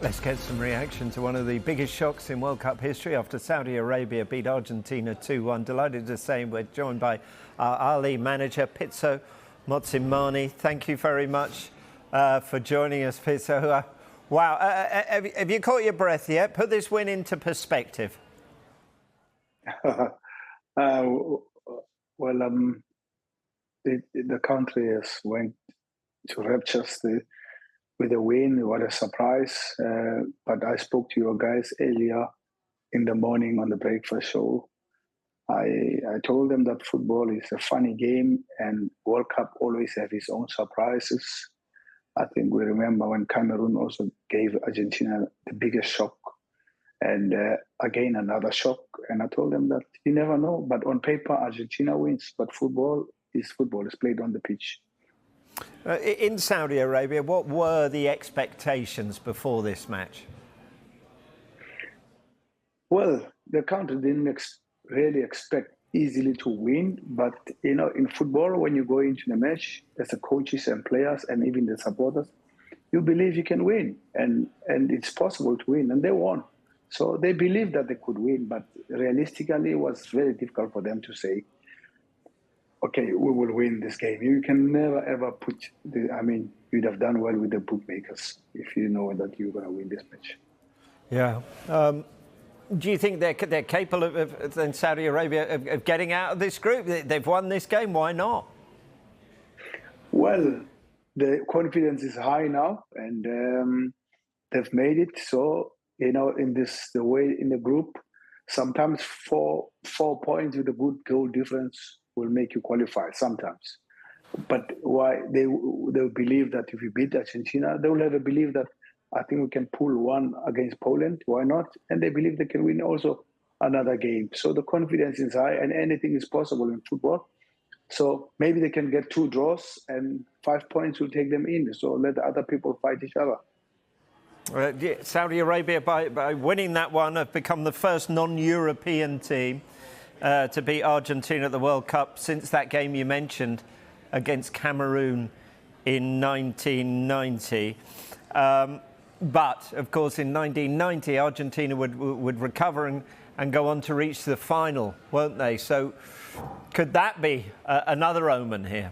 Let's get some reaction to one of the biggest shocks in World Cup history after Saudi Arabia beat Argentina 2-1. Delighted to say we're joined by Al-Ahli manager Pitso Mosimane. Thank you very much for joining us, Pitso. Wow, have you caught your breath yet? Put this win into perspective. The country has went to raptures with a win. What a surprise! But I spoke to your guys earlier in the morning on the breakfast show. I told them that football is a funny game, and World Cup always have its own surprises. I think we remember when Cameroon also gave Argentina the biggest shock, and again another shock. And I told them that you never know, but on paper Argentina wins, but football is played on the pitch. In Saudi Arabia, what were the expectations before this match? Well, the country didn't really expect easily to win, but you know, in football, when you go into the match, as the coaches and players and even the supporters, you believe you can win, and it's possible to win, and they won. So they believed that they could win, but realistically, it was very difficult for them to say, okay, we will win this game. You can never, ever you'd have done well with the bookmakers if you know that you're going to win this match. Yeah. Do you think they're capable of in Saudi Arabia, of getting out of this group? They've won this game. Why not? Well, the confidence is high now, and they've made it. So, you know, in the group, sometimes four points with a good goal difference will make you qualify sometimes. But why they'll believe that if we beat Argentina, they will have a belief that I think we can pull one against Poland. Why not? And they believe they can win also another game. So the confidence is high, and anything is possible in football. So maybe they can get 2 draws, and 5 points will take them in. So let the other people fight each other. Saudi Arabia, by winning that one, have become the first non-European team to beat Argentina at the World Cup since that game you mentioned against Cameroon in 1990. But, of course, in 1990, Argentina would recover and go on to reach the final, won't they? So could that be another omen here?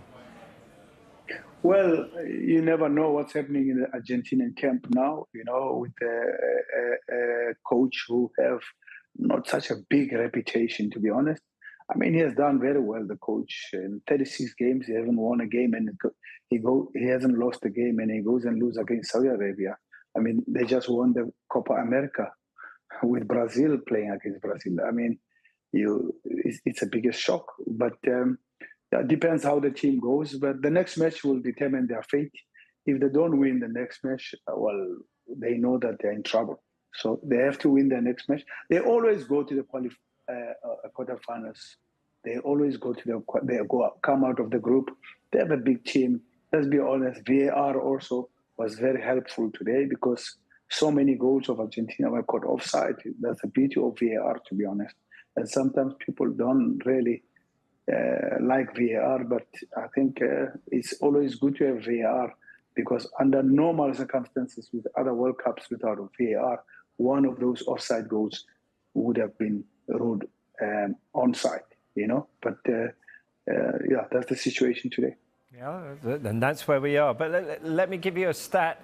Well, you never know what's happening in the Argentinian camp now, you know, with a coach who have not such a big reputation, to be honest. I mean, he has done very well, the coach. In 36 games, he hasn't won a game, and he hasn't lost a game, and he goes and loses against Saudi Arabia. I mean, they just won the Copa America with Brazil playing against Brazil. I mean, it's a biggest shock, but it depends how the team goes. But the next match will determine their fate. If they don't win the next match, well, they know that they're in trouble. So they have to win their next match. They always go to the quarterfinals. They always go to come out of the group. They have a big team. Let's be honest, VAR also was very helpful today because so many goals of Argentina were caught offside. That's the beauty of VAR, to be honest. And sometimes people don't really like VAR, but I think it's always good to have VAR because under normal circumstances with other World Cups without a VAR, one of those offside goals would have been ruled onside, you know. But that's the situation today. Yeah, and that's where we are. But let me give you a stat,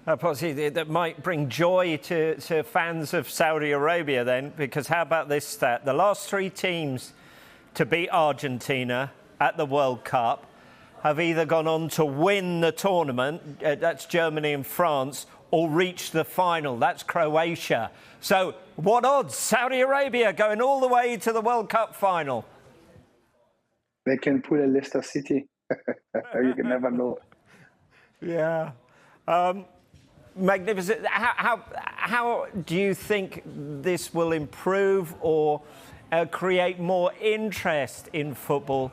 possibly that might bring joy to fans of Saudi Arabia then, because how about this stat? The last 3 teams to beat Argentina at the World Cup have either gone on to win the tournament, that's Germany and France, or reach the final, that's Croatia. So what odds? Saudi Arabia going all the way to the World Cup final. They can pull a Leicester City. You can never know. Yeah. Magnificent. How do you think this will improve or create more interest in football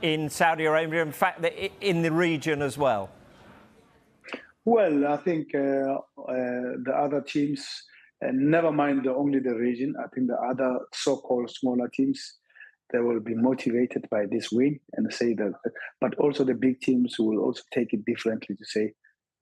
in Saudi Arabia, in fact, in the region as well? Well, I think the other teams, never mind only the region, I think the other so-called smaller teams, they will be motivated by this win and say that, but also the big teams will also take it differently to say,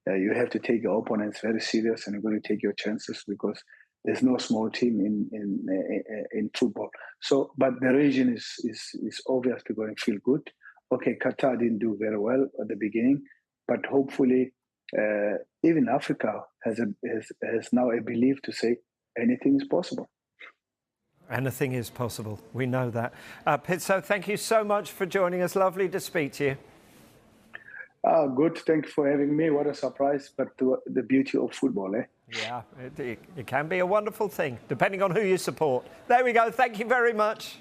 You have to take your opponents very serious, and you're going to take your chances because there's no small team in football. So, but the region is obviously going to feel good. Okay, Qatar didn't do very well at the beginning, but hopefully, even Africa has now a belief to say anything is possible. Anything is possible. We know that. Pitso, thank you so much for joining us. Lovely to speak to you. Good. Thank you for having me. What a surprise, but the beauty of football, eh? Yeah, it can be a wonderful thing, depending on who you support. There we go. Thank you very much.